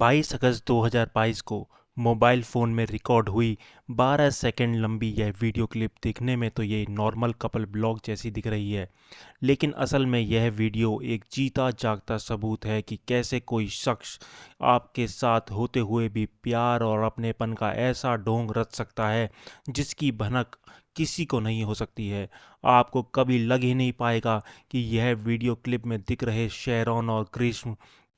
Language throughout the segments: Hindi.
22 अगस्त 2022 को मोबाइल फ़ोन में रिकॉर्ड हुई 12 सेकंड लंबी यह वीडियो क्लिप दिखने में तो ये नॉर्मल कपल ब्लॉग जैसी दिख रही है, लेकिन असल में यह वीडियो एक जीता जागता सबूत है कि कैसे कोई शख्स आपके साथ होते हुए भी प्यार और अपनेपन का ऐसा ढोंग रच सकता है जिसकी भनक किसी को नहीं हो सकती है। आपको कभी लग ही नहीं पाएगा कि यह वीडियो क्लिप में दिख रहे शेरॉन और ग्रीष्म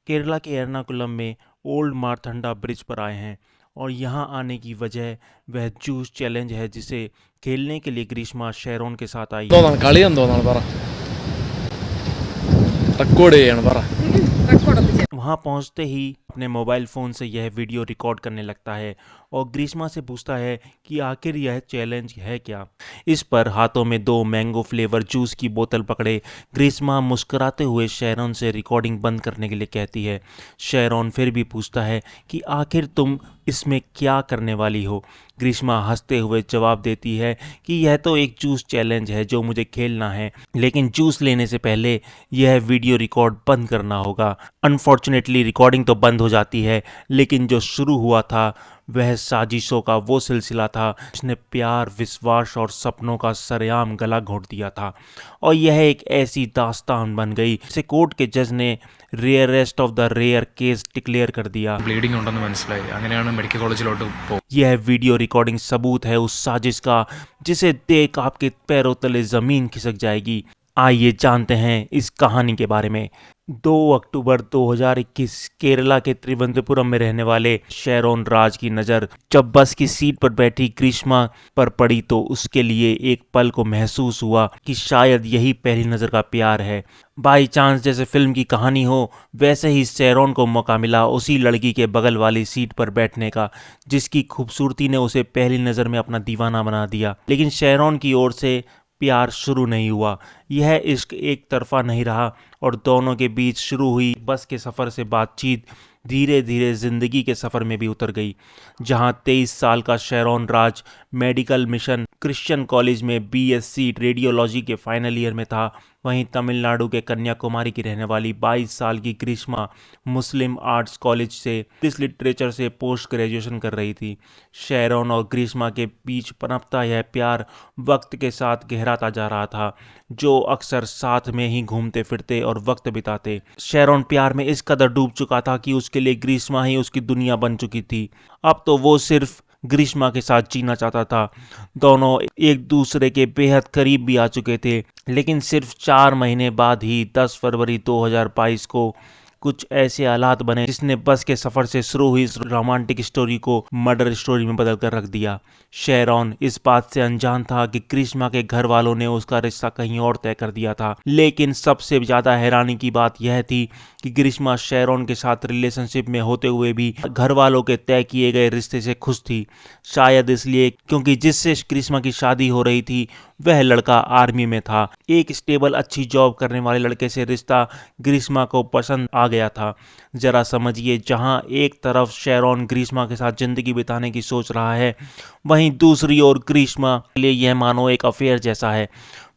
केरला के एर्नाकुलम में ओल्ड मारथंडा ब्रिज पर आए हैं और यहाँ आने की वजह वह जूस चैलेंज है जिसे खेलने के लिए ग्रीष्मा शेरॉन के साथ आई है। കളിയാന്ന് തോന്നാണ് പറ റെക്കോർഡ് ചെയ്യാണ് പറ वहाँ पहुँचते ही अपने मोबाइल फ़ोन से यह वीडियो रिकॉर्ड करने लगता है और ग्रीष्मा से पूछता है कि आखिर यह चैलेंज है क्या। इस पर हाथों में 2 मैंगो फ्लेवर जूस की बोतल पकड़े ग्रीष्मा मुस्कुराते हुए शेरॉन से रिकॉर्डिंग बंद करने के लिए कहती है। शेरॉन फिर भी पूछता है कि आखिर तुम इसमें क्या करने वाली हो। ग्रीष्मा हंसते हुए जवाब देती है कि यह तो एक जूस चैलेंज है जो मुझे खेलना है, लेकिन जूस लेने से पहले यह वीडियो रिकॉर्ड बंद करना होगा। अनफॉर्चुनेटली रिकॉर्डिंग तो बंद हो जाती है, लेकिन जो शुरू हुआ था वह साजिशों का वो सिलसिला था जिसने प्यार, विश्वास और सपनों का सरेआम गला घोंट दिया था। और यह एक ऐसी दास्तान बन गई जिसे कोर्ट के जज ने rarest of the rare case declare कर दिया। ബ്ലീഡിംഗ് ഉണ്ടെന്ന് മനസ്സിലായി അങ്ങനെയാണ് മെഡിക്കൽ കോളേജിലോട്ട് പോകും यह वीडियो रिकॉर्डिंग सबूत है उस साजिश का जिसे देख आपके पैरों तले जमीन खिसक जाएगी। आइए जानते हैं इस कहानी के बारे में। 2 अक्टूबर 2021 केरला के त्रिवेंद्रपुरम में रहने वाले शेरॉन राज की नज़र जब बस की सीट पर बैठी ग्रीष्मा पर पड़ी तो उसके लिए एक पल को महसूस हुआ कि शायद यही पहली नज़र का प्यार है। बाई चांस जैसे फिल्म की कहानी हो वैसे ही शेरॉन को मौका मिला उसी लड़की के बगल वाली सीट पर बैठने का जिसकी खूबसूरती ने उसे पहली नज़र में अपना दीवाना बना दिया। लेकिन शेरॉन की ओर से प्यार शुरू नहीं हुआ। यह इश्क एक तरफा नहीं रहा और दोनों के बीच शुरू हुई बस के सफ़र से बातचीत धीरे धीरे ज़िंदगी के सफ़र में भी उतर गई। जहां 23 साल का शेरॉन राज मेडिकल मिशन क्रिश्चियन कॉलेज में बीएससी रेडियोलॉजी के फाइनल ईयर में था, वहीं तमिलनाडु के कन्याकुमारी की रहने वाली 22 साल की ग्रीष्मा मुस्लिम आर्ट्स कॉलेज से इंग्लिश लिटरेचर से पोस्ट ग्रेजुएशन कर रही थी। शेरॉन और ग्रीष्मा के बीच पनपता यह प्यार वक्त के साथ गहराता जा रहा था, जो अक्सर साथ में ही घूमते फिरते और वक्त बिताते। शेरॉन प्यार में इस कदर डूब चुका था कि उसके लिए ग्रीष्मा ही उसकी दुनिया बन चुकी थी। अब तो वो सिर्फ ग्रीष्मा के साथ जीना चाहता था। दोनों एक दूसरे के बेहद करीब भी आ चुके थे, लेकिन सिर्फ 4 महीने बाद ही 10 फरवरी 2022 को कुछ ऐसे हालात बने जिसने बस के सफर से शुरू हुई इस रोमांटिक स्टोरी को मर्डर स्टोरी में बदल कर रख दिया। शेरॉन इस बात से अनजान था कि ग्रीष्मा के घर वालों ने उसका रिश्ता कहीं और तय कर दिया था, लेकिन सबसे ज्यादा हैरानी की बात यह थी कि ग्रीष्मा शेरॉन के साथ रिलेशनशिप में होते हुए भी घर वालों के तय किए गए रिश्ते से खुश थी। शायद इसलिए क्योंकि जिससे ग्रीष्मा की शादी हो रही थी वह लड़का आर्मी में था। एक स्टेबल अच्छी जॉब करने वाले लड़के से रिश्ता ग्रीष्मा को पसंद आ गया था। जरा समझिए, जहां एक तरफ शेरॉन ग्रीष्मा के साथ जिंदगी बिताने की सोच रहा है, वहीं दूसरी ओर ग्रीष्मा के लिए यह मानो एक अफेयर जैसा है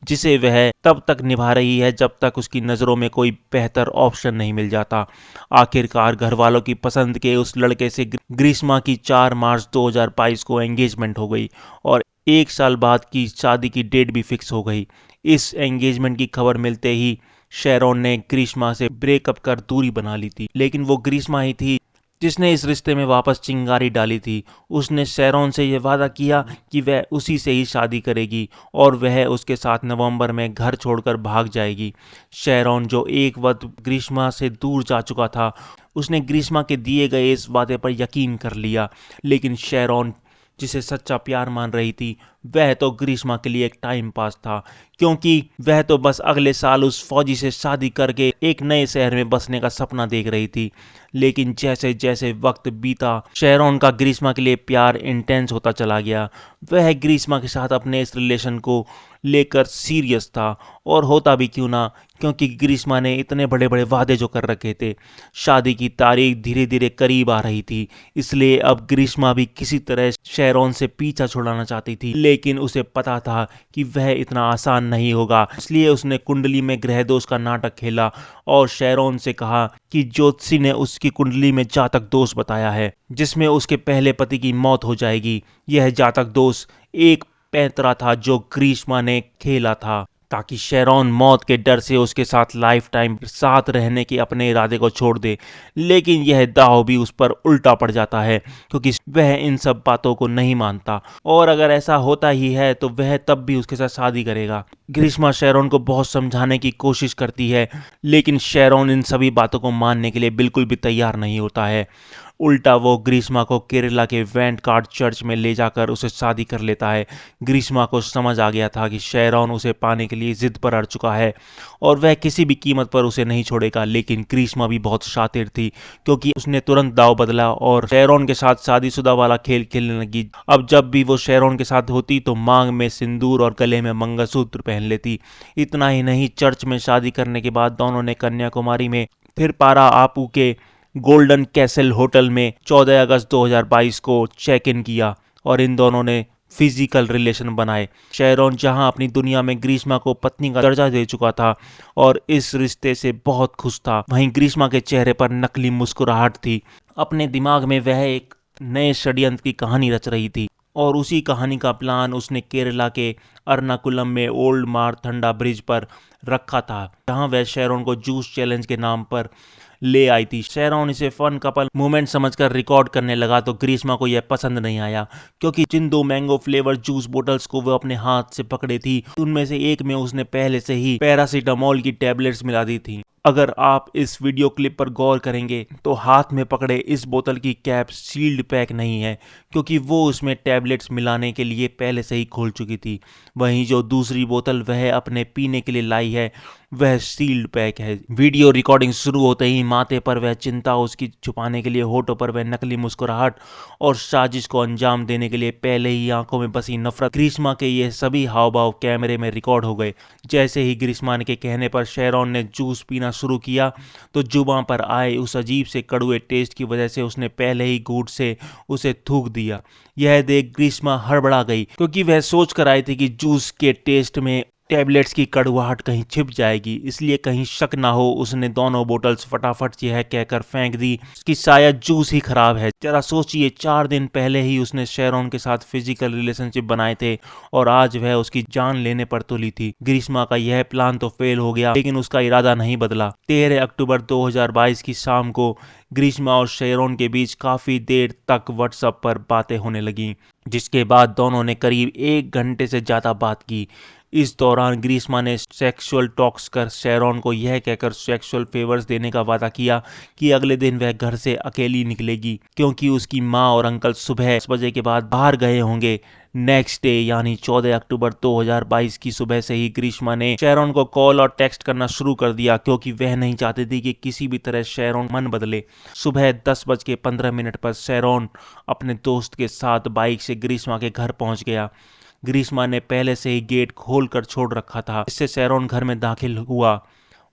जिसे वह तब तक निभा रही है जब तक उसकी नज़रों में कोई बेहतर ऑप्शन नहीं मिल जाता। आखिरकार घर वालों की पसंद के उस लड़के से ग्रीष्मा की 4 मार्च 2022 को एंगेजमेंट हो गई और 1 साल बाद की शादी की डेट भी फिक्स हो गई। इस एंगेजमेंट की खबर मिलते ही शेरॉन ने ग्रीष्मा से ब्रेकअप कर दूरी बना ली थी, लेकिन वो ग्रीष्मा ही थी जिसने इस रिश्ते में वापस चिंगारी डाली थी। उसने शेरॉन से यह वादा किया कि वह उसी से ही शादी करेगी और वह उसके साथ नवंबर में घर छोड़कर भाग जाएगी। शेरॉन जो एक वक्त ग्रीष्मा से दूर जा चुका था, उसने ग्रीष्मा के दिए गए इस वादे पर यकीन कर लिया, लेकिन शेरॉन जिसे सच्चा प्यार मान रही थी वह तो ग्रीष्मा के लिए एक टाइम पास था, क्योंकि वह तो बस अगले साल उस फौजी से शादी करके एक नए शहर में बसने का सपना देख रही थी। लेकिन जैसे जैसे वक्त बीता शेरॉन का ग्रीष्मा के लिए प्यार इंटेंस होता चला गया। वह ग्रीष्मा के साथ अपने इस रिलेशन को लेकर सीरियस था, और होता भी क्यों ना, क्योंकि ग्रीष्मा ने इतने बड़े बड़े वादे जो कर रखे थे। शादी की तारीख धीरे धीरे करीब आ रही थी, इसलिए अब ग्रीष्मा भी किसी तरह शेरॉन से पीछा छुड़ाना चाहती थी, लेकिन उसे पता था कि वह इतना आसान नहीं होगा। इसलिए उसने कुंडली में ग्रह दोष का नाटक खेला और शेरॉन से कहा कि ज्योतिषी ने उसकी उसकी कुंडली में जातक दोष बताया है जिसमें उसके पहले पति की मौत हो जाएगी। यह जातक दोष एक पैंतरा था जो ग्रीष्मा ने खेला था ताकि शेरॉन मौत के डर से उसके साथ लाइफ टाइम साथ रहने के अपने इरादे को छोड़ दे। लेकिन यह दाव भी उस पर उल्टा पड़ जाता है क्योंकि वह इन सब बातों को नहीं मानता और अगर ऐसा होता ही है तो वह तब भी उसके साथ शादी करेगा। ग्रीष्मा शेरॉन को बहुत समझाने की कोशिश करती है लेकिन शेरॉन इन सभी बातों को मानने के लिए बिल्कुल भी तैयार नहीं होता है। उल्टा वो ग्रीष्मा को केरला के वेंट कार्ड चर्च में ले जाकर उसे शादी कर लेता है। ग्रीष्मा को समझ आ गया था कि शेरॉन उसे पाने के लिए जिद पर अड़ चुका है और वह किसी भी कीमत पर उसे नहीं छोड़ेगा। लेकिन ग्रीष्मा भी बहुत शातिर थी क्योंकि उसने तुरंत दाव बदला और शेरॉन के साथ शादीशुदा वाला खेल खेलने लगी। अब जब भी वो शेरॉन के साथ होती तो मांग में सिंदूर और गले में मंगलसूत्र पहन लेती। इतना ही नहीं, चर्च में शादी करने के बाद दोनों ने कन्याकुमारी में फिर पारा आपू के गोल्डन कैसल होटल में 14 अगस्त 2022 को चेक इन किया और इन दोनों ने फिजिकल रिलेशन बनाए। शेरॉन जहां अपनी दुनिया में ग्रीष्मा को पत्नी का दर्जा दे चुका था और इस रिश्ते से बहुत खुश था, वहीं ग्रीष्मा के चेहरे पर नकली मुस्कुराहट थी। अपने दिमाग में वह एक नए षड्यंत्र की कहानी रच रही थी और उसी कहानी का प्लान उसने केरला के एर्नाकुलम में ओल्ड मारथंडा ब्रिज पर रखा था जहां वह शेरॉन को जूस चैलेंज के नाम पर ले आई थी। शेरॉन इसे फन कपल मूवमेंट समझकर रिकॉर्ड करने लगा तो ग्रीष्मा को यह पसंद नहीं आया क्योंकि जिन 2 मैंगो फ्लेवर जूस बोतल्स को वो अपने हाथ से पकड़े थी उनमें से एक में उसने पहले से ही पैरासीटामोल की टैबलेट्स मिला दी थी। अगर आप इस वीडियो क्लिप पर गौर करेंगे तो हाथ में पकड़े इस बोतल की कैप सील्ड पैक नहीं है क्योंकि वो उसमें टैबलेट्स मिलाने के लिए पहले से ही खोल चुकी थी। वहीं जो दूसरी बोतल वह अपने पीने के लिए लाई है वह सील्ड पैक है। वीडियो रिकॉर्डिंग शुरू होते ही माथे पर वह चिंता, उसकी छुपाने के लिए होठों पर वह नकली मुस्कुराहट और साजिश को अंजाम देने के लिए पहले ही आंखों में बसी नफरत, ग्रीष्मा के ये सभी हाव भाव कैमरे में रिकॉर्ड हो गए। जैसे ही ग्रीष्मा के कहने पर शेरॉन ने जूस पीना शुरू किया तो जुबां पर आए उस अजीब से कड़वे टेस्ट की वजह से उसने पहले ही घूंट से उसे थूक दिया। यह देख ग्रीष्मा हड़बड़ा गई क्योंकि वह सोच कर आई थी कि जूस के टेस्ट में टैबलेट्स की कड़वाहट कहीं छिप जाएगी, इसलिए कहीं शक ना हो उसने दोनों बोतल्स फटाफट यह कहकर फेंक दी कि शायद जूस ही खराब है। जरा सोचिए, 4 दिन पहले ही उसने शेरॉन के साथ फिजिकल रिलेशनशिप बनाए थे और आज वह उसकी जान लेने पर तुली थी। ग्रीष्मा का यह प्लान तो फेल हो गया लेकिन उसका इरादा नहीं बदला। 13 अक्टूबर 2022 की शाम को ग्रीष्मा और शेरॉन के बीच काफी देर तक व्हाट्सएप पर बातें होने लगी जिसके बाद दोनों ने करीब 1 घंटे से ज्यादा बात की। इस दौरान ग्रीष्मा ने सेक्सुअल टॉक्स कर शेरॉन को यह कहकर सेक्सुअल फेवर्स देने का वादा किया कि अगले दिन वह घर से अकेली निकलेगी क्योंकि उसकी माँ और अंकल सुबह 10 बजे के बाद बाहर गए होंगे। नेक्स्ट डे यानी 14 अक्टूबर 2022 की सुबह से ही ग्रीष्मा ने शेरॉन को कॉल और टेक्स्ट करना शुरू कर दिया क्योंकि वह नहीं चाहती थी कि किसी भी तरह शेरॉन मन बदले। सुबह 10:15 पर शेरॉन अपने दोस्त के साथ बाइक से ग्रीष्मा के घर पहुंच गया। ग्रीष्मा ने पहले से ही गेट खोल कर छोड़ रखा था जिससे शेरॉन घर में दाखिल हुआ।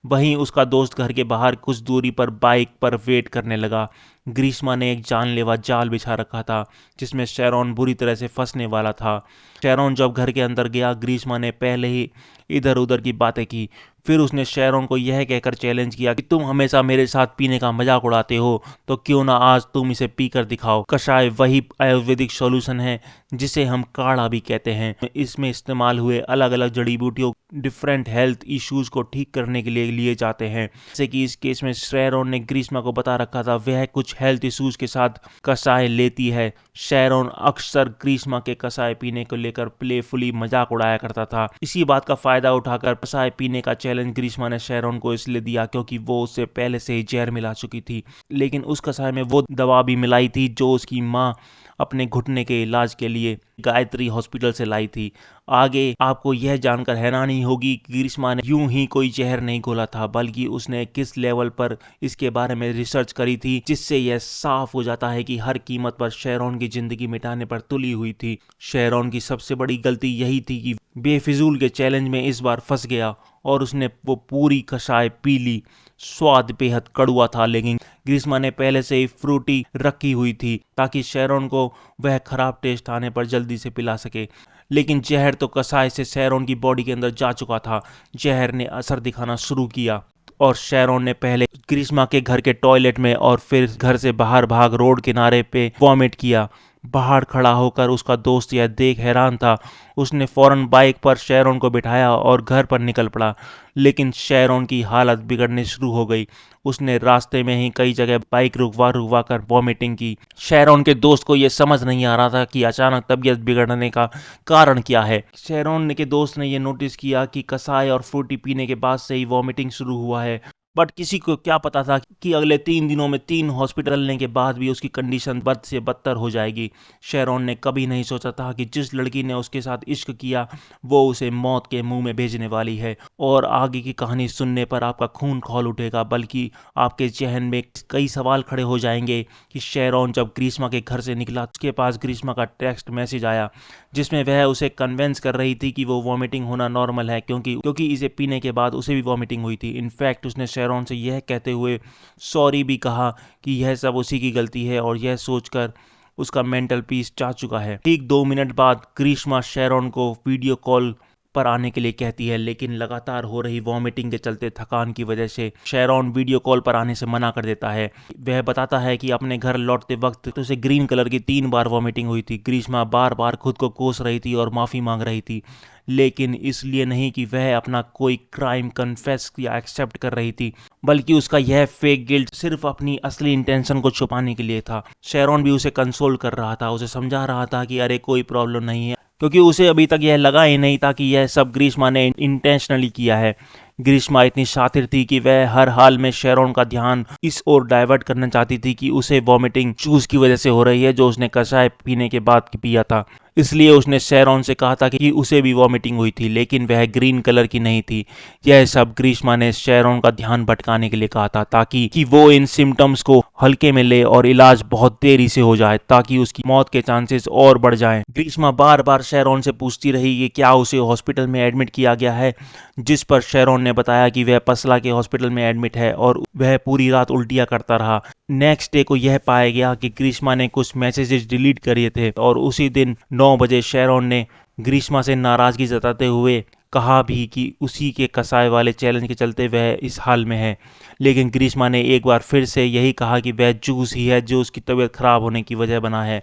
वहीं उसका दोस्त घर के बाहर कुछ दूरी पर बाइक पर वेट करने लगा। ग्रीष्मा ने एक जानलेवा जाल बिछा रखा था जिसमें शेरॉन बुरी तरह से फंसने वाला था। शेरॉन जब घर के अंदर गया, ग्रीष्मा ने पहले ही इधर उधर की बातें की। फिर उसने शेरॉन को यह कहकर चैलेंज किया कि तुम हमेशा मेरे साथ पीने का मजाक उड़ाते हो तो क्यों ना आज तुम इसे पीकर दिखाओ। कषाय वही आयुर्वेदिक सॉल्यूशन है जिसे हम काढ़ा भी कहते हैं। इसमें इस्तेमाल हुए अलग अलग जड़ी बूटियों डिफरेंट हेल्थ इश्यूज को ठीक करने के लिए जाते हैं। जैसे कि इस केस में शेरॉन ने ग्रीष्मा को बता रखा था वह कुछ हेल्थ इश्यूज के साथ कषाय लेती है। शेरॉन अक्सर ग्रीष्मा के कषाय पीने को लेकर प्लेफुली मजाक उड़ाया करता था। इसी बात का फायदा उठाकर कषाय पीने का चैलेंज ग्रीष्मा ने शेरॉन को इसलिए दिया क्योंकि वो उससे पहले से ही जहर मिला चुकी थी, लेकिन उस कषाय में वो दवा भी मिलाई थी जो उसकी माँ अपने घुटने के इलाज के लिए गायत्री हॉस्पिटल से लाई थी। आगे आपको यह जानकर हैरानी होगी कि ग्रीष्मा ने यूं ही कोई जहर नहीं घोला था बल्कि उसने किस लेवल पर इसके बारे में रिसर्च करी थी जिससे यह साफ हो जाता है कि हर कीमत पर शेरॉन की जिंदगी मिटाने पर तुली हुई थी। शेरॉन की सबसे बड़ी गलती यही थी कि बेफिजूल के चैलेंज में इस बार फंस गया और उसने वो पूरी कषाय पी ली। स्वाद बेहद कड़वा था लेकिन ग्रीष्मा ने पहले से ही फ्रूटी रखी हुई थी ताकि शेरॉन को वह खराब टेस्ट आने पर जल्दी से पिला सके। लेकिन जहर तो कषाय से शेरॉन की बॉडी के अंदर जा चुका था। जहर ने असर दिखाना शुरू किया और शेरोन ने पहले ग्रीष्मा के घर के टॉयलेट में और फिर घर से बाहर भाग रोड किनारे पे वॉमिट किया। बाहर खड़ा होकर उसका दोस्त यह देख हैरान था। उसने फौरन बाइक पर शेरोन को बिठाया और घर पर निकल पड़ा, लेकिन शेरोन की हालत बिगड़ने शुरू हो गई। उसने रास्ते में ही कई जगह बाइक रुकवा रुकवा कर वॉमिटिंग की। शेरोन के दोस्त को यह समझ नहीं आ रहा था कि अचानक तबीयत बिगड़ने का कारण क्या है। शेरोन के दोस्त ने यह नोटिस किया कि कसाई और फ्रूटी पीने के बाद से ही वॉमिटिंग शुरू हुआ है, बट किसी को क्या पता था कि अगले 3 दिनों में 3 हॉस्पिटल लेने के बाद भी उसकी कंडीशन बद से बदतर हो जाएगी। शेरोन ने कभी नहीं सोचा था कि जिस लड़की ने उसके साथ इश्क किया वो उसे मौत के मुंह में भेजने वाली है। और आगे की कहानी सुनने पर आपका खून खौल उठेगा, बल्कि आपके जहन में कई सवाल खड़े हो जाएंगे कि शेरोन जब ग्रीष्मा के घर से निकला, उसके पास ग्रीष्मा का टेक्स्ट मैसेज आया जिसमें वह उसे कन्विंस कर रही थी कि वो वॉमिटिंग होना नॉर्मल है, क्योंकि इसे पीने के बाद उसे भी वॉमिटिंग हुई थी। इनफैक्ट उसने शेरोन से यह कहते हुए सॉरी भी कहा कि यह सब उसी की गलती है, और यह सोचकर उसका मेंटल पीस जा चुका है। ठीक 2 मिनट बाद ग्रीष्मा शेरोन को वीडियो कॉल पर आने के लिए कहती है, लेकिन लगातार हो रही वॉमिटिंग के चलते थकान की वजह से शेरोन वीडियो कॉल पर आने से मना कर देता है। वह बताता है कि अपने घर लौटते वक्त तो उसे ग्रीन कलर की 3 बार वॉमिटिंग हुई थी। ग्रीष्मा बार बार खुद को कोस रही थी और माफ़ी मांग रही थी, लेकिन इसलिए नहीं कि वह अपना कोई क्राइम कन्फेस या एक्सेप्ट कर रही थी, बल्कि उसका यह फेक गिल्ट सिर्फ अपनी असली इंटेंशन को छुपाने के लिए था। शेरोन भी उसे कंसोल कर रहा था, उसे समझा रहा था कि अरे कोई प्रॉब्लम नहीं है, क्योंकि उसे अभी तक यह लगा ही नहीं था कि यह सब ग्रीष्मा ने इंटेंशनली किया है। ग्रीष्मा इतनी शातिर थी कि वह हर हाल में शेरोन का ध्यान इस ओर डाइवर्ट करना चाहती थी कि उसे वॉमिटिंग जूस की वजह से हो रही है जो उसने कषाय पीने के बाद पिया था। इसलिए उसने शेरोन से कहा था कि उसे भी वॉमिटिंग हुई थी, लेकिन वह ग्रीन कलर की नहीं थी। यह सब ग्रीष्मा ने शेरोन का ध्यान भटकाने के लिए कहा था, ताकि कि वो इन सिम्टम्स को हल्के में ले और इलाज बहुत देरी से हो जाए, ताकि उसकी मौत के चांसेस और बढ़ जाएं। ग्रीष्मा बार बार शेरोन से पूछती रही कि क्या उसे हॉस्पिटल में एडमिट किया गया है, जिस पर शेरोन ने बताया कि वह पसला के हॉस्पिटल में एडमिट है, और वह पूरी रात उल्टियां करता रहा। नेक्स्ट डे को यह पाया गया कि ग्रीष्मा ने कुछ मैसेजेस डिलीट करे थे, और उसी दिन 9 बजे शेरोन ने ग्रीष्मा से नाराजगी जताते हुए कहा भी कि उसी के कसाई वाले चैलेंज के चलते वह इस हाल में है। लेकिन ग्रीष्मा ने एक बार फिर से यही कहा कि वह जूस ही है जो उसकी तबीयत खराब होने की वजह बना है,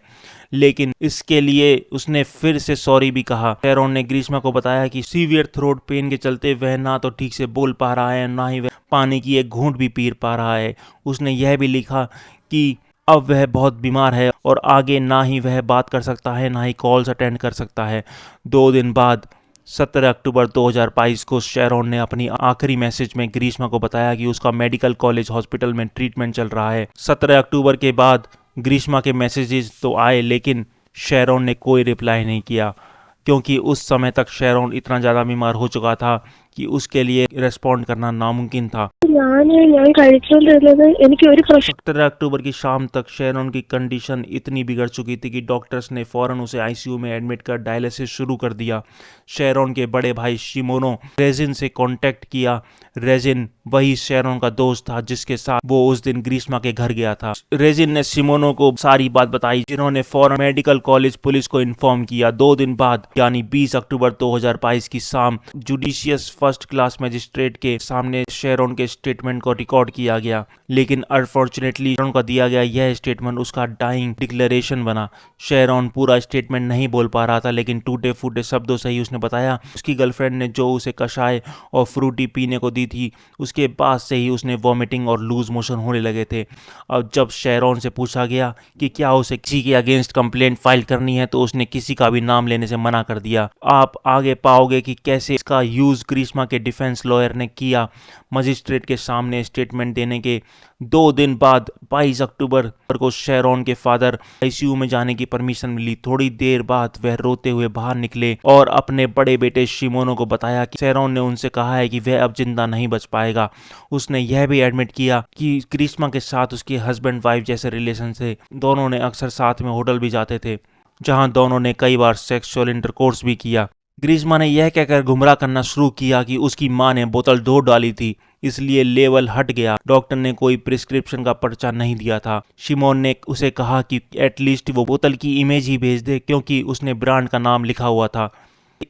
लेकिन इसके लिए उसने फिर से सॉरी भी कहा। शेरोन ने ग्रीष्मा को बताया कि सीवियर थ्रोट पेन के चलते वह ना तो ठीक से बोल पा रहा है, ना ही वह पानी की एक घूंट भी पी पा रहा है। उसने यह भी लिखा कि अब वह बहुत बीमार है और आगे ना ही वह बात कर सकता है, ना ही कॉल्स अटेंड कर सकता है। 2 दिन बाद 17 अक्टूबर 2022 को शेरोन ने अपनी आखिरी मैसेज में ग्रीष्मा को बताया कि उसका मेडिकल कॉलेज हॉस्पिटल में ट्रीटमेंट चल रहा है। 17 अक्टूबर के बाद ग्रीष्मा के मैसेजेस तो आए, लेकिन शेरोन ने कोई रिप्लाई नहीं किया, क्योंकि उस समय तक शेरोन इतना ज़्यादा बीमार हो चुका था कि उसके लिए रेस्पॉन्ड करना नामुमकिन था। 17 अक्टूबर की शाम तक शेरोन की कंडीशन इतनी बिगड़ चुकी थी कि डॉक्टर्स ने फौरन उसे आईसीयू में एडमिट कर डायलिसिस शुरू कर दिया। शेरोन के बड़े भाई शिमोनो रेजिन से कांटेक्ट किया। रेजिन वही शेरोन का दोस्त था जिसके साथ वो उस दिन ग्रीष्मा के घर गया था। रेजिन ने शिमोनो को सारी बात बताई, जिन्होंने फौरन मेडिकल कॉलेज पुलिस को इन्फॉर्म किया। 2 दिन बाद यानी 20 अक्टूबर 2022 की शाम जुडिशियस फर्स्ट क्लास मजिस्ट्रेट के सामने शेरोन के स्टेटमेंट को रिकॉर्ड किया गया, लेकिन अनफॉर्चुनेटली शेरोन का दिया गया यह स्टेटमेंट उसका डाइंग डिक्लेरेशन बना। शेरोन पूरा स्टेटमेंट नहीं बोल पा रहा था, लेकिन टूटे फूटे शब्दों से ही उसने बताया उसकी गर्लफ्रेंड ने जो उसे कषाय और फ्रूटी पीने को दी थी, उसके बाद से ही उसने वॉमिटिंग और लूज मोशन होने लगे थे। अब जब शेरोन से पूछा गया कि क्या उसे किसी के अगेंस्ट कंप्लेंट फाइल करनी है, तो उसने किसी का भी नाम लेने से मना कर दिया। आप आगे पाओगे कि कैसे इसका यूज ग्रीष्मा के डिफेंस लॉयर ने किया। मजिस्ट्रेट के सामने स्टेटमेंट देने के 2 दिन बाद 22 अक्टूबर को शेरोन के फादर आईसीयू में जाने की परमिशन मिली। थोड़ी देर बाद वह रोते हुए बाहर निकले और अपने बड़े बेटे शिमोनो को बताया कि शेरोन ने उनसे कहा है कि वह अब जिंदा नहीं बच पाएगा। उसने यह भी एडमिट किया कि ग्रीष्मा के साथ उसके हस्बैंड वाइफ जैसे रिलेशन थे। दोनों ने अक्सर साथ में होटल भी जाते थे, जहां दोनों ने कई बार सेक्सुअल इंटरकोर्स भी किया। ग्रीष्मा ने यह कहकर गुमराह करना शुरू किया कि उसकी मां ने बोतल धो डाली थी, इसलिए लेवल हट गया। डॉक्टर ने कोई प्रिस्क्रिप्शन का पर्चा नहीं दिया था। शिमोन ने उसे कहा कि एटलीस्ट वो बोतल की इमेज ही भेज दे, क्योंकि उसने ब्रांड का नाम लिखा हुआ था।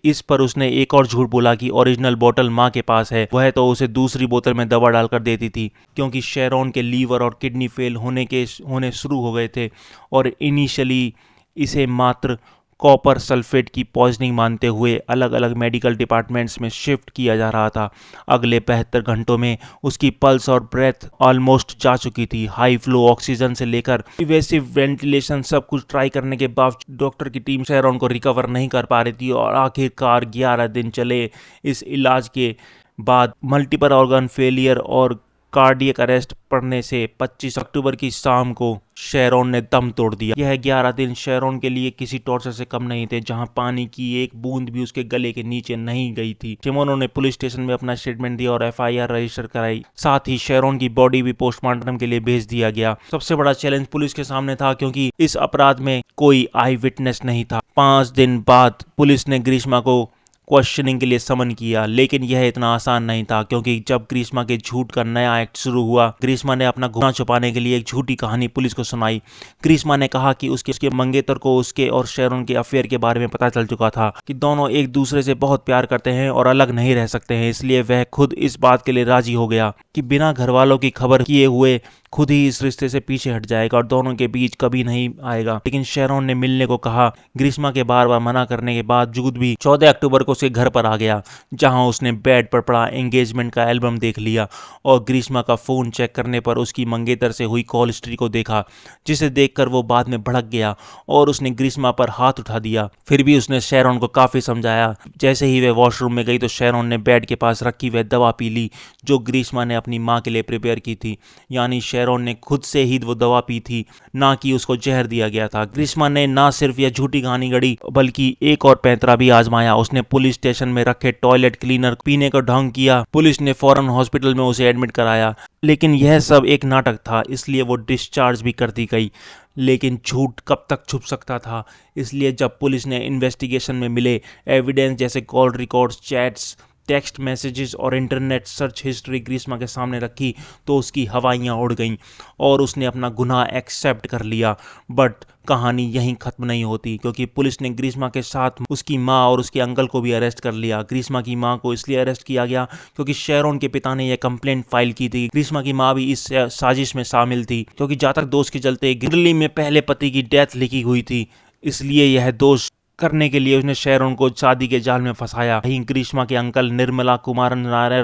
इस पर उसने एक और झूठ बोला कि ओरिजिनल बोतल माँ के पास है। वह तो उसे दूसरी बोतल में दवा डालकर देती थी, क्योंकि शेरॉन के लीवर और किडनी फेल होने शुरू हो गए थे और इनिशियली इसे मात्र कॉपर सल्फेट की पॉइजनिंग मानते हुए अलग अलग मेडिकल डिपार्टमेंट्स में शिफ्ट किया जा रहा था। अगले 72 घंटों में उसकी पल्स और ब्रेथ ऑलमोस्ट जा चुकी थी। हाई फ्लो ऑक्सीजन से लेकर इवेसिव वेंटिलेशन सब कुछ ट्राई करने के बावजूद डॉक्टर की टीम शेरॉन को रिकवर नहीं कर पा रही थी और आखिरकार 11 दिन चले इस इलाज के बाद मल्टीपल ऑर्गन फेलियर और कार्डियक अरेस्ट पड़ने से 25 अक्टूबर की शाम को शेरॉन ने दम तोड़ दिया। यह 11 दिन शेरॉन के लिए किसी टॉर्चर से कम नहीं थे, जहां पानी की एक बूंद भी उसके गले के नीचे नहीं गई थी। शिमोनो ने पुलिस स्टेशन में अपना स्टेटमेंट दिया और एफआईआर रजिस्टर कराई। साथ ही शेरॉन की बॉडी भी पोस्टमार्टम के लिए भेज दिया गया। सबसे बड़ा चैलेंज पुलिस के सामने था, क्योंकि इस अपराध में कोई आई विटनेस नहीं था। 5 दिन बाद पुलिस ने ग्रीष्मा को क्वेश्चनिंग के लिए समन किया, लेकिन यह इतना आसान नहीं था, क्योंकि जब ग्रीष्मा के झूठ का नया एक्ट शुरू हुआ, ग्रीष्मा ने अपना गुनाह छुपाने के लिए एक झूठी कहानी पुलिस को सुनाई। ग्रीष्मा ने कहा कि उसके मंगेतर को उसके और शेरॉन के अफेयर के बारे में पता चल चुका था, कि दोनों एक दूसरे से बहुत प्यार करते हैं और अलग नहीं रह सकते हैं। इसलिए वह खुद इस बात के लिए राजी हो गया कि बिना घर वालों की खबर किए हुए खुद ही इस रिश्ते से पीछे हट जाएगा और दोनों के बीच कभी नहीं आएगा। लेकिन शेरॉन ने मिलने को कहा। ग्रीष्मा के बार बार मना करने के बावजूद भी 14 अक्टूबर को उसके घर पर आ गया, जहां उसने बेड पर पड़ा एंगेजमेंट का एल्बम देख लिया और ग्रीष्मा का फोन चेक करने पर उसकी मंगेतर से हुई कॉल हिस्ट्री को देखा, जिसे देखकर वो बाद में भड़क गया और उसने ग्रीष्मा पर हाथ उठा दिया। फिर भी उसने शेरॉन को काफी समझाया। जैसे ही वह वॉशरूम में गई तो शेरॉन ने बेड के पास रखी वह दवा पी ली जो ग्रीष्मा ने अपनी माँ के लिए प्रिपेयर की थी। यानी शेरॉन ने खुद से ही वो दवा पी थी, ना कि उसको जहर दिया गया था। ग्रीष्मा ने ना सिर्फ यह झूठी कहानी गढ़ी, बल्कि एक और पैंतरा भी आजमाया। उसने पुलिस स्टेशन में रखे टॉयलेट क्लीनर पीने का ढोंग किया। पुलिस ने फौरन हॉस्पिटल में उसे एडमिट कराया, लेकिन यह सब एक नाटक था, इसलिए वो डिस्चार्ज भी कर दी गई। लेकिन झूठ कब तक छुप सकता था, इसलिए जब पुलिस ने इन्वेस्टिगेशन में मिले एविडेंस जैसे call records, chats, text messages और इंटरनेट सर्च हिस्ट्री ग्रीष्मा के सामने रखी तो उसकी हवाइयाँ उड़ गईं और उसने अपना गुनाह एक्सेप्ट कर लिया। बट कहानी यहीं खत्म नहीं होती, क्योंकि पुलिस ने ग्रीष्मा के साथ उसकी माँ और उसके अंकल को भी अरेस्ट कर लिया। ग्रीष्मा की माँ को इसलिए अरेस्ट किया गया क्योंकि शेरॉन के पिता ने यह कंप्लेंट फाइल की थी। ग्रीष्मा की माँ भी इस साजिश में शामिल थी, क्योंकि जातक दोष के चलते दिल्ली में पहले पति की डेथ लिखी हुई थी, इसलिए यह दोष करने के लिए उसने शेरॉन को शादी के जाल में फंसाया। वहीं ग्रीष्मा के अंकल निर्मला कुमारन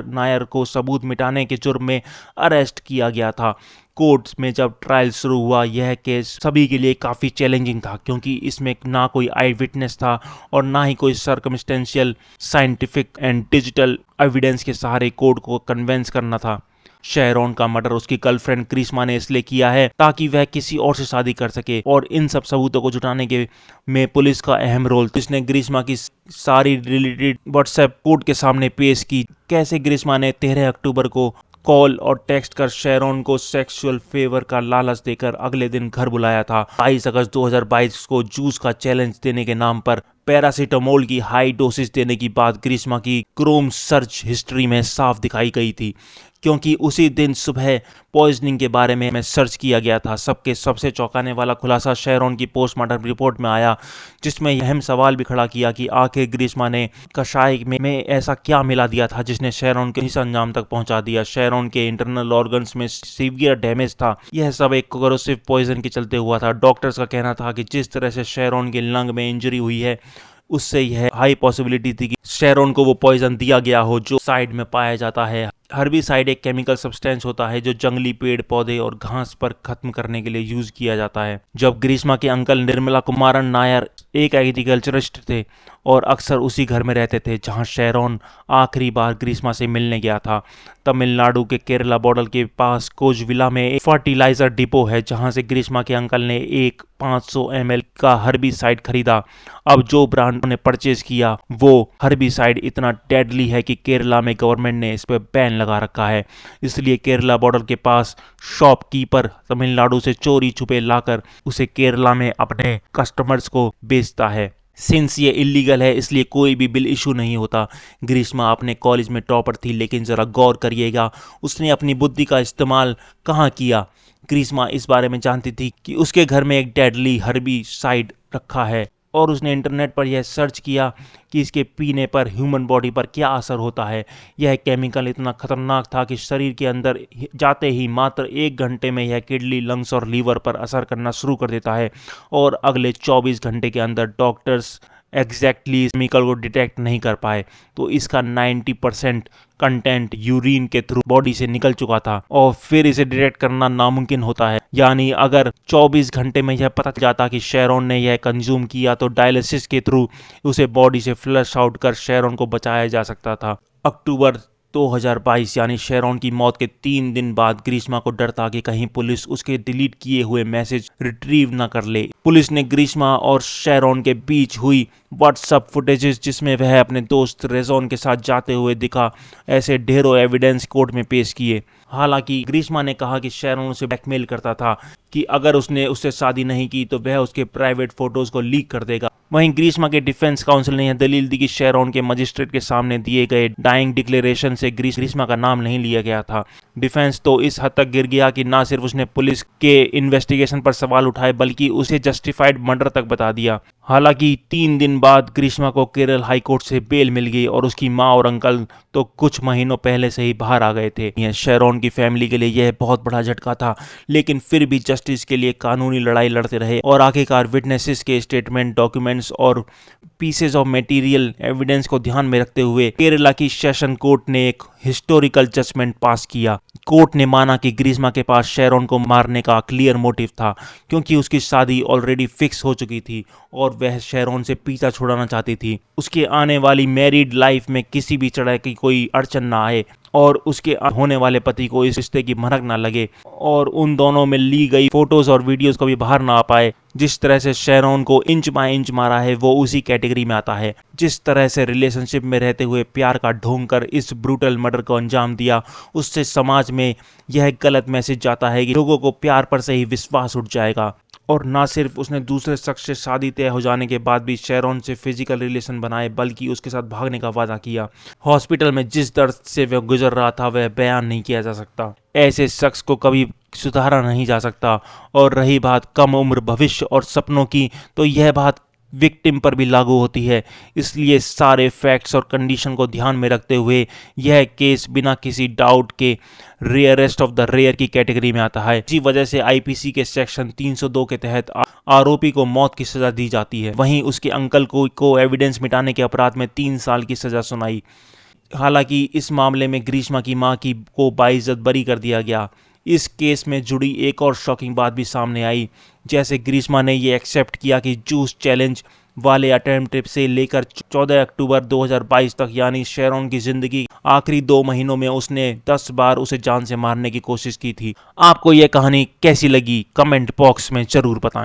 नायर को सबूत मिटाने के जुर्म में अरेस्ट किया गया था। कोर्ट में जब ट्रायल शुरू हुआ, यह केस सभी के लिए काफ़ी चैलेंजिंग था, क्योंकि इसमें ना कोई आई विटनेस था और ना ही कोई circumstantial, scientific and digital evidence के सहारे कोर्ट को कन्विंस करना था। शेरॉन का मर्डर उसकी गर्लफ्रेंड ग्रीष्मा ने इसलिए किया है ताकि वह किसी और से शादी कर सके, और इन सब सबूतों को जुटाने के में पुलिस का अहम रोल। जिसने ग्रीष्मा की सारी रिलेटेड व्हाट्सएप कोर्ट के सामने पेश की। कैसे ग्रीष्मा ने 13 अक्टूबर को कॉल और टेक्स्ट कर शेरॉन को सेक्सुअल फेवर का लालच देकर अगले दिन घर बुलाया था। 22 अगस्त 2022 को जूस का चैलेंज देने के नाम पर पैरासीटामोल की हाई डोसेज देने की बात ग्रीष्मा की क्रोम सर्च हिस्ट्री में साफ दिखाई गई थी, क्योंकि उसी दिन सुबह पॉइजनिंग के बारे में सर्च किया गया था। सबसे चौंकाने वाला खुलासा शेरॉन की पोस्टमार्टम रिपोर्ट में आया, जिसमें अहम सवाल भी खड़ा किया कि आखिर ग्रीष्मा ने कषाय में ऐसा क्या मिला दिया था जिसने शेरॉन को इस अंजाम तक पहुंचा दिया। शेरॉन के इंटरनल ऑर्गन्स में सीवियर डैमेज था। यह सब एक कोरोसिव पॉइजन के चलते हुआ था। डॉक्टर्स का कहना था कि जिस तरह से शेरॉन के लंग में इंजरी हुई है, उससे यह हाई पॉसिबिलिटी थी कि शेरॉन को वो पॉइजन दिया गया हो जो साइड में पाया जाता है। हर्बिसाइड एक केमिकल सब्सटेंस होता है जो जंगली पेड़ पौधे और घास पर खत्म करने के लिए यूज किया जाता है। जब ग्रीष्मा के अंकल निर्मला कुमारन नायर एक एग्रीकल्चरिस्ट थे और अक्सर उसी घर में रहते थे जहां शेरॉन आखिरी बार ग्रीष्मा से मिलने गया था। तमिलनाडु के केरला बॉर्डर के पास कोचविला में एक फर्टिलाइजर डिपो है, जहां से ग्रीष्मा के अंकल ने एक 500 ml का हर्बिसाइड खरीदा। अब जो ब्रांड ने परचेज किया वो हर्बिसाइड इतना डेडली है कि केरला में गवर्नमेंट ने इस पर बैन लगा रखा है। इसलिए केरला बॉर्डर के पास शॉपकीपर तमिलनाडु से चोरी छुपे लाकर उसे केरला में अपने कस्टमर्स को बेचता है। सिंस ये इलीगल है, इसलिए कोई भी बिल इशू नहीं होता। ग्रीष्मा अपने कॉलेज में टॉपर थी, लेकिन जरा गौर करिएगा उसने अपनी बुद्धि का इस्तेमाल कहाँ किया। ग्रीष्मा इस बारे में जानती थी कि उसके घर में एक डेडली हर्बिसाइड रखा है, और उसने इंटरनेट पर यह सर्च किया कि इसके पीने पर ह्यूमन बॉडी पर क्या असर होता है। यह केमिकल इतना खतरनाक था कि शरीर के अंदर जाते ही मात्र 1 घंटे में यह किडनी, लंग्स और लीवर पर असर करना शुरू कर देता है और अगले 24 घंटे के अंदर डॉक्टर्स एग्जैक्टली केमिकल को डिटेक्ट नहीं कर पाए। तो इसका 90% कंटेंट यूरिन के थ्रू बॉडी से निकल चुका था और फिर इसे डिटेक्ट करना नामुमकिन होता है। यानी अगर 24 घंटे में यह पता जाता कि शेरॉन ने यह कंज्यूम किया तो डायलिसिस के थ्रू उसे बॉडी से फ्लश आउट कर शेरॉन को बचाया जा सकता था। अक्टूबर 2022 यानी शेरॉन की मौत के 3 दिन बाद ग्रीष्मा को डर था कि कहीं पुलिस उसके डिलीट किए हुए मैसेज रिट्रीव न कर ले। पुलिस ने ग्रीष्मा और शेरॉन के बीच हुई व्हाट्सएप फुटेजेस जिसमें वह अपने दोस्त रेजोन के साथ जाते हुए दिखा, ऐसे ढेरों एविडेंस कोर्ट में पेश किए। हालांकि ग्रीष्मा ने कहा कि शेरॉन उसे ब्लैकमेल करता था कि अगर उसने उससे शादी नहीं की तो वह उसके प्राइवेट फोटोज को लीक कर देगा। वहीं ग्रीष्मा के डिफेंस काउंसिल ने यह दलील दी कि शेरॉन के मजिस्ट्रेट के सामने दिए गए डाइंग डिक्लेरेशन से ग्रीष्मा का नाम नहीं लिया गया था। डिफेंस तो इस हद तक गिर गया कि ना सिर्फ उसने पुलिस के इन्वेस्टिगेशन पर सवाल उठाए बल्कि उसे जस्टिफाइड मर्डर तक बता दिया। हालांकि 3 दिन बाद ग्रीष्मा को केरल हाईकोर्ट से बेल मिल गई और उसकी मां और अंकल तो कुछ महीनों पहले से ही बाहर आ गए थे। यह शेरॉन की फैमिली के लिए यह बहुत बड़ा झटका था, लेकिन फिर भी जस्टिस के लिए कानूनी लड़ाई लड़ते रहे और आखिरकार विटनेसेस के स्टेटमेंट, डॉक्यूमेंट्स और पीसेस ऑफ मटेरियल एविडेंस को ध्यान में रखते हुए केरला की सेशन कोर्ट ने एक हिस्टोरिकल जजमेंट पास किया। कोर्ट ने माना कि ग्रीष्मा के पास शेरॉन को मारने का क्लियर मोटिव था क्योंकि उसकी शादी ऑलरेडी फिक्स हो चुकी थी और वह शेरॉन से पीछा छुड़ाना चाहती थी। उसके आने वाली मैरिड लाइफ में किसी भी तरह की कोई अड़चन ना आए और उसके होने वाले पति को इस रिश्ते की भनक ना लगे और उन दोनों में ली गई फोटोज और वीडियोस कभी बाहर ना आ पाए। जिस तरह से शेरॉन को इंच बाय इंच मारा है वो उसी कैटेगरी में आता है। जिस तरह से रिलेशनशिप में रहते हुए प्यार का ढोंग कर इस ब्रूटल मर्डर को अंजाम दिया, उससे समाज में यह गलत मैसेज जाता है कि लोगों को प्यार पर से ही विश्वास उठ जाएगा। और ना सिर्फ उसने दूसरे शख्स से शादी तय हो जाने के बाद भी शेरॉन से फिजिकल रिलेशन बनाए बल्कि उसके साथ भागने का वादा किया। हॉस्पिटल में जिस दर्द से वह गुजर रहा था वह बयान नहीं किया जा सकता। ऐसे शख्स को कभी सुधारा नहीं जा सकता। और रही बात कम उम्र, भविष्य और सपनों की, तो यह बात विक्टिम पर भी लागू होती है। इसलिए सारे फैक्ट्स और कंडीशन को ध्यान में रखते हुए यह केस बिना किसी डाउट के रेयरेस्ट ऑफ द रेयर की कैटेगरी में आता है। इसी वजह से आईपीसी के सेक्शन 302 के तहत आरोपी को मौत की सजा दी जाती है। वहीं उसके अंकल को एविडेंस मिटाने के अपराध में 3 साल की सजा सुनाई। हालांकि इस मामले में ग्रीष्मा की मां को बाइज्जत बरी कर दिया गया। इस केस में जुड़ी एक और शॉकिंग बात भी सामने आई, जैसे ग्रीष्मा ने ये एक्सेप्ट किया कि जूस चैलेंज वाले अटेम्प्ट से लेकर 14 अक्टूबर 2022 तक यानी शेरॉन की जिंदगी आखिरी 2 महीनों में उसने 10 बार उसे जान से मारने की कोशिश की थी। आपको यह कहानी कैसी लगी कमेंट बॉक्स में जरूर बताएं।